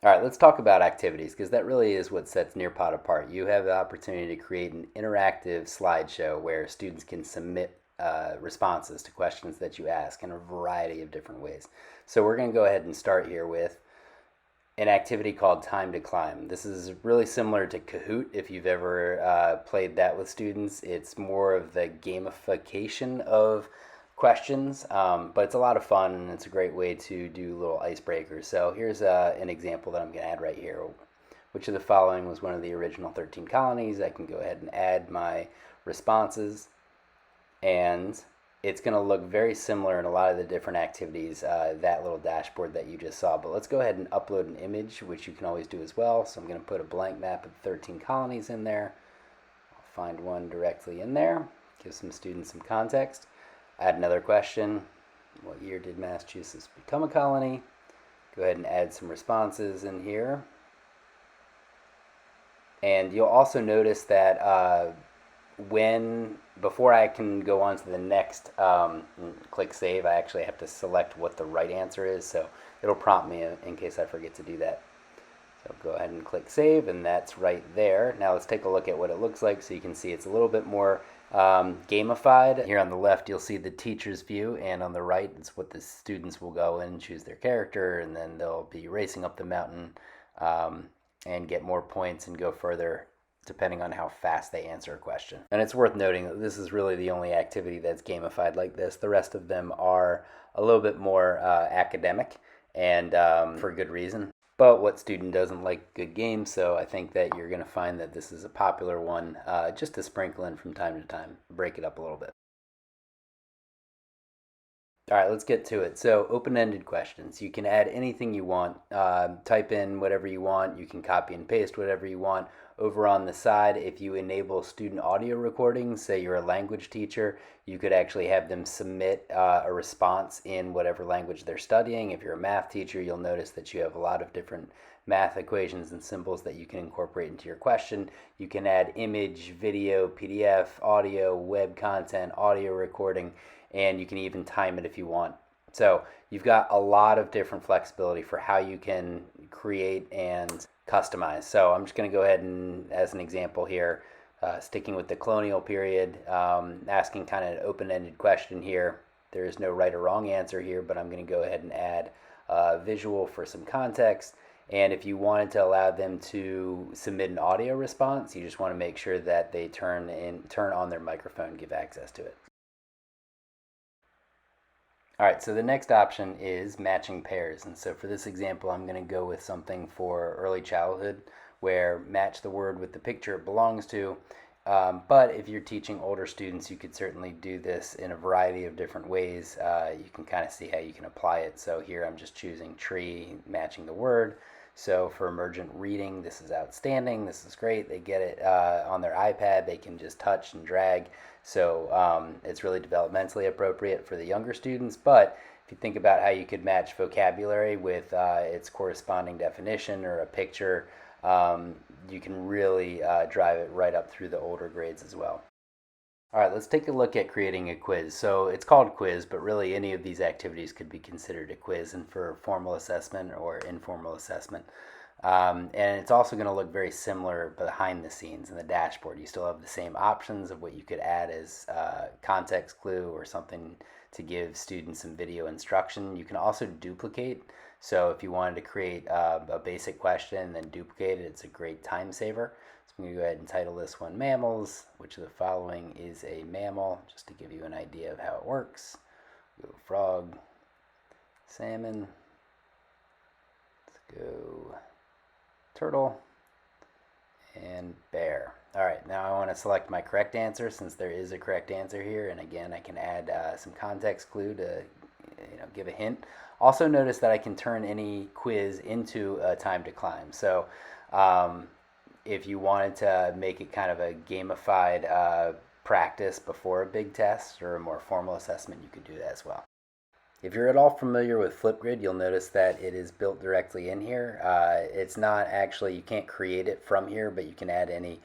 All right, let's talk about activities because that really is what sets Nearpod apart. You have the opportunity to create an interactive slideshow where students can submit responses to questions that you ask in a variety of different ways. So we're going to go ahead and start here with an activity called Time to Climb. This is really similar to Kahoot if you've ever played that with students. It's more of the gamification of questions, but it's a lot of fun and it's a great way to do little icebreakers. So here's an example that I'm going to add right here. Which of the following was one of the original 13 colonies? I can go ahead and add my responses, and it's going to look very similar in a lot of the different activities, that little dashboard that you just saw. But let's go ahead and upload an image, which you can always do as well. So I'm going to put a blank map of 13 colonies in there. I'll find one directly in there, give some students some context. Add another question. What year did Massachusetts become a colony? Go ahead and add some responses in here. And you'll also notice that before I can go on to the next, click save, I actually have to select what the right answer is. So it'll prompt me in case I forget to do that. So go ahead and click save, and that's right there. Now let's take a look at what it looks like so you can see it's a little bit more gamified. Here on the left, you'll see the teacher's view, and on the right, it's what the students will go in and choose their character, and then they'll be racing up the mountain and get more points and go further depending on how fast they answer a question. And it's worth noting that this is really the only activity that's gamified like this. The rest of them are a little bit more academic, and for good reason. But what student doesn't like good games? So I think that you're going to find that this is a popular one, just to sprinkle in from time to time, break it up a little bit. All right, let's get to it. So open-ended questions. You can add anything you want. Type in whatever you want. You can copy and paste whatever you want. Over on the side, if you enable student audio recordings, say you're a language teacher, you could actually have them submit a response in whatever language they're studying. If you're a math teacher, you'll notice that you have a lot of different math equations and symbols that you can incorporate into your question. You can add image, video, PDF, audio, web content, audio recording, and you can even time it if you want. So you've got a lot of different flexibility for how you can create and customize. So I'm just going to go ahead and, as an example here, sticking with the colonial period, asking kind of an open-ended question here. There is no right or wrong answer here, but I'm going to go ahead and add a visual for some context. And if you wanted to allow them to submit an audio response, you just want to make sure that they turn on their microphone, give access to it. All right, so the next option is matching pairs. And so for this example, I'm going to go with something for early childhood where match the word with the picture it belongs to. But if you're teaching older students, you could certainly do this in a variety of different ways. You can kind of see how you can apply it. So here I'm just choosing tree, matching the word. So for emergent reading, this is outstanding. This is great. They get it on their iPad. They can just touch and drag. So it's really developmentally appropriate for the younger students. But if you think about how you could match vocabulary with its corresponding definition or a picture, you can really drive it right up through the older grades as well. All right, let's take a look at creating a quiz. So it's called quiz, but really any of these activities could be considered a quiz, and for formal assessment or informal assessment. And it's also going to look very similar behind the scenes in the dashboard. You still have the same options of what you could add as context clue or something to give students some video instruction. You can also duplicate. So if you wanted to create a basic question and then duplicate it, it's a great time saver. So I'm going to go ahead and title this one Mammals. Which of the following is a mammal? Just to give you an idea of how it works. Go frog, salmon, let's go turtle, and bear. All right, now I want to select my correct answer since there is a correct answer here. And again, I can add some context clue to give a hint. Also notice that I can turn any quiz into a time to climb. So if you wanted to make it kind of a gamified practice before a big test or a more formal assessment, you could do that as well. If you're at all familiar with Flipgrid, you'll notice that it is built directly in here. It's not actually, you can't create it from here, but you can add any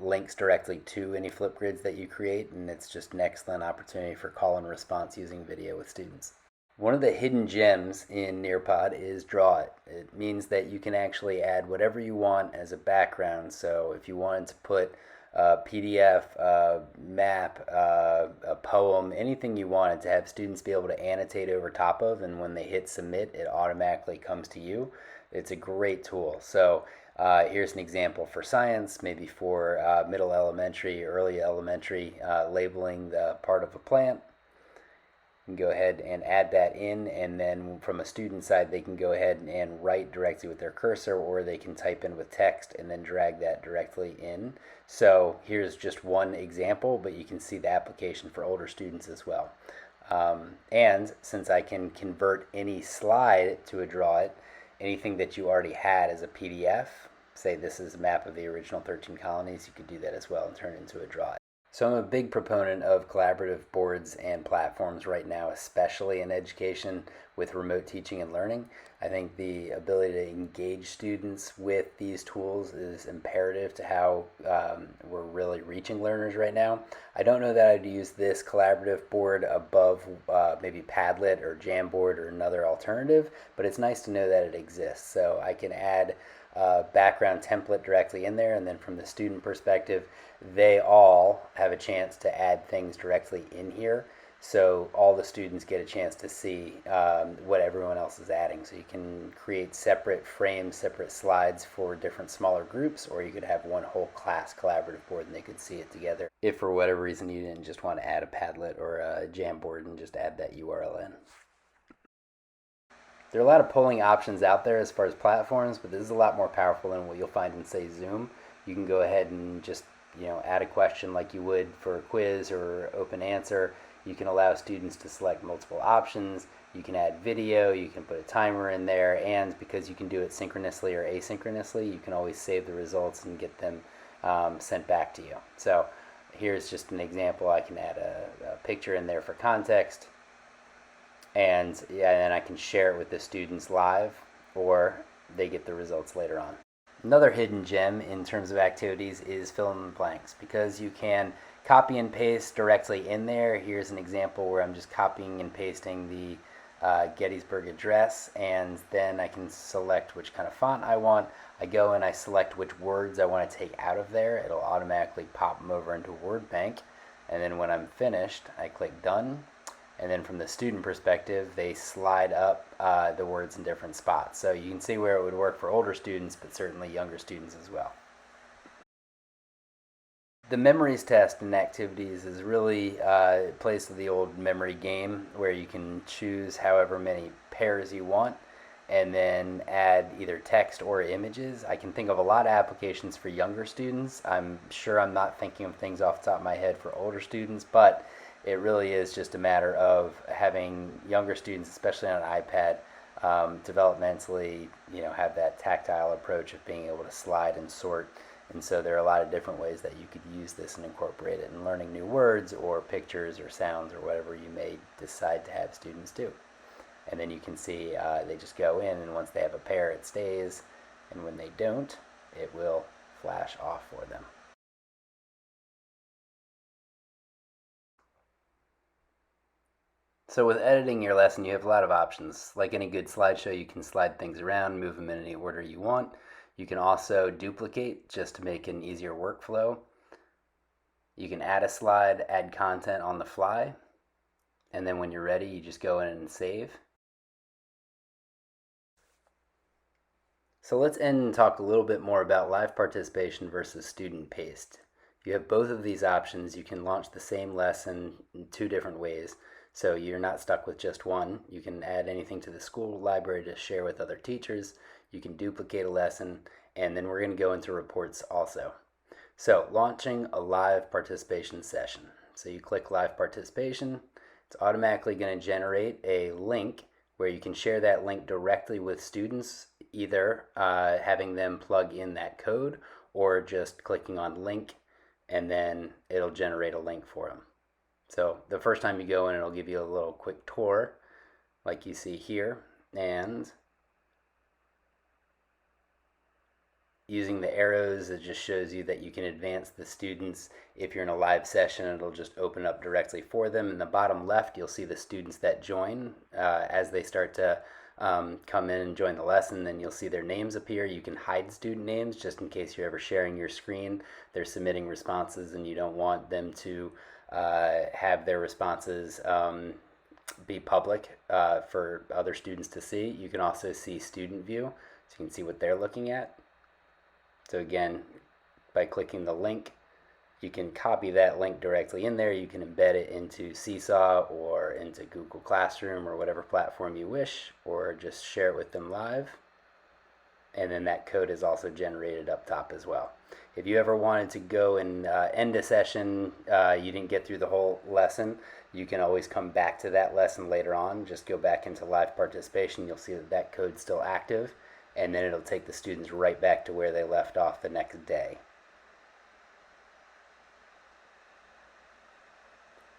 links directly to any Flipgrids that you create, and it's just an excellent opportunity for call and response using video with students. One of the hidden gems in Nearpod is Draw It. It means that you can actually add whatever you want as a background. So if you wanted to put a PDF, a map, a poem, anything you wanted to have students be able to annotate over top of, and when they hit submit, it automatically comes to you. It's a great tool. So here's an example for science, maybe for middle elementary, early elementary, labeling the part of a plant. You can go ahead and add that in, and then from a student side, they can go ahead and write directly with their cursor, or they can type in with text and then drag that directly in. So here's just one example, but you can see the application for older students as well. And since I can convert any slide to a Draw It, anything that you already had as a PDF, say this is a map of the original 13 colonies, you could do that as well and turn it into a Draw It. So I'm a big proponent of collaborative boards and platforms right now, especially in education with remote teaching and learning. I think the ability to engage students with these tools is imperative to how we're really reaching learners right now. I don't know that I'd use this collaborative board above maybe Padlet or Jamboard or another alternative, but it's nice to know that it exists. So I can add background template directly in there, and then from the student perspective, they all have a chance to add things directly in here, so all the students get a chance to see what everyone else is adding. So you can create separate frames, separate slides for different smaller groups, or you could have one whole class collaborative board and they could see it together if for whatever reason you didn't just want to add a Padlet or a Jamboard and just add that URL in. There are a lot of polling options out there as far as platforms, but this is a lot more powerful than what you'll find in, say, Zoom. You can go ahead and just add a question like you would for a quiz or open answer. You can allow students to select multiple options. You can add video. You can put a timer in there, and because you can do it synchronously or asynchronously, you can always save the results and get them sent back to you. So here's just an example. I can add a picture in there for context. And then I can share it with the students live, or they get the results later on. Another hidden gem in terms of activities is fill in the blanks, because you can copy and paste directly in there. Here's an example where I'm just copying and pasting the Gettysburg Address, and then I can select which kind of font I want. I go and I select which words I want to take out of there. It'll automatically pop them over into a word bank, and then when I'm finished, I click done. And then from the student perspective, they slide up the words in different spots. So you can see where it would work for older students, but certainly younger students as well. The memories test in activities is really plays to the old memory game, where you can choose however many pairs you want and then add either text or images. I can think of a lot of applications for younger students. I'm sure I'm not thinking of things off the top of my head for older students, but it really is just a matter of having younger students, especially on an iPad, developmentally, have that tactile approach of being able to slide and sort. And so there are a lot of different ways that you could use this and incorporate it in learning new words or pictures or sounds or whatever you may decide to have students do. And then you can see they just go in, and once they have a pair, it stays. And when they don't, it will flash off for them. So with editing your lesson, you have a lot of options. Like any good slideshow, you can slide things around, move them in any order you want. You can also duplicate just to make an easier workflow. You can add a slide, add content on the fly, and then when you're ready, you just go in and save. So let's end and talk a little bit more about live participation versus student paced. You have both of these options. You can launch the same lesson in two different ways. So you're not stuck with just one. You can add anything to the school library to share with other teachers. You can duplicate a lesson, and then we're going to go into reports also. So launching a live participation session. So you click live participation. It's automatically going to generate a link where you can share that link directly with students, either having them plug in that code or just clicking on link, and then it'll generate a link for them. So the first time you go in, it'll give you a little quick tour like you see here, and using the arrows, it just shows you that you can advance the students. If you're in a live session, it'll just open up directly for them. In the bottom left, you'll see the students that join as they start to come in and join the lesson. Then you'll see their names appear. You can hide student names just in case you're ever sharing your screen. They're submitting responses and you don't want them to have their responses be public for other students to see. You can also see student view, so you can see what they're looking at. So again, by clicking the link, you can copy that link directly in there. You can embed it into Seesaw or into Google Classroom or whatever platform you wish, or just share it with them live. And then that code is also generated up top as well. If you ever wanted to go and end a session, you didn't get through the whole lesson, you can always come back to that lesson later on. Just go back into live participation. You'll see that that code's still active, and then it'll take the students right back to where they left off the next day.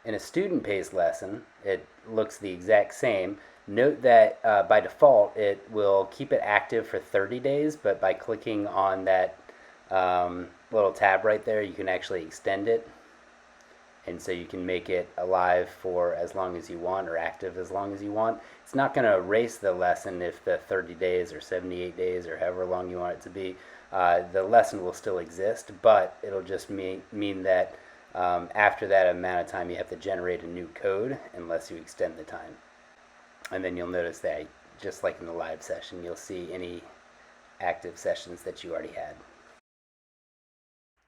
In a student-paced lesson, it looks the exact same. Note that by default, it will keep it active for 30 days, but by clicking on that little tab right there, you can actually extend it. And so you can make it alive for as long as you want, or active as long as you want. It's not going to erase the lesson if the 30 days or 78 days or however long you want it to be. The lesson will still exist, but it'll just mean that after that amount of time you have to generate a new code unless you extend the time. And then you'll notice that just like in the live session, you'll see any active sessions that you already had.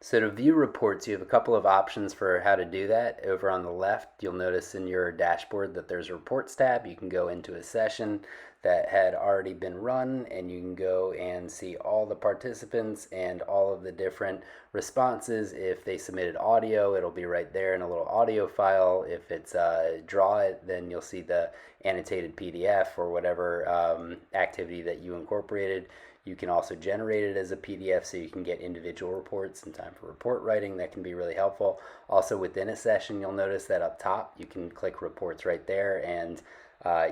So to view reports, you have a couple of options for how to do that. Over on the left, you'll notice in your dashboard that there's a reports tab. You can go into a session that had already been run, and you can go and see all the participants and all of the different responses. If they submitted audio, it'll be right there in a little audio file. If it's draw it, then you'll see the annotated PDF or whatever activity that you incorporated. You can also generate it as a PDF so you can get individual reports in time for report writing. That can be really helpful. Also within a session, you'll notice that up top you can click reports right there, and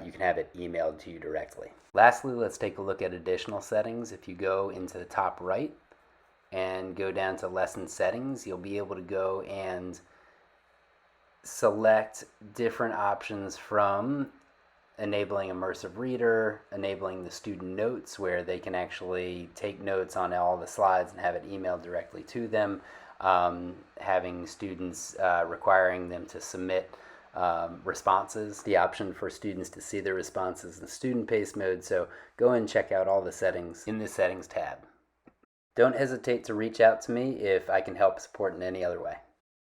you can have it emailed to you directly. Lastly, let's take a look at additional settings. If you go into the top right and go down to lesson settings, you'll be able to go and select different options from enabling immersive reader, enabling the student notes where they can actually take notes on all the slides and have it emailed directly to them, having students requiring them to submit responses, the option for students to see their responses in student pace mode. So go and check out all the settings in the settings tab. Don't hesitate to reach out to me if I can help support in any other way.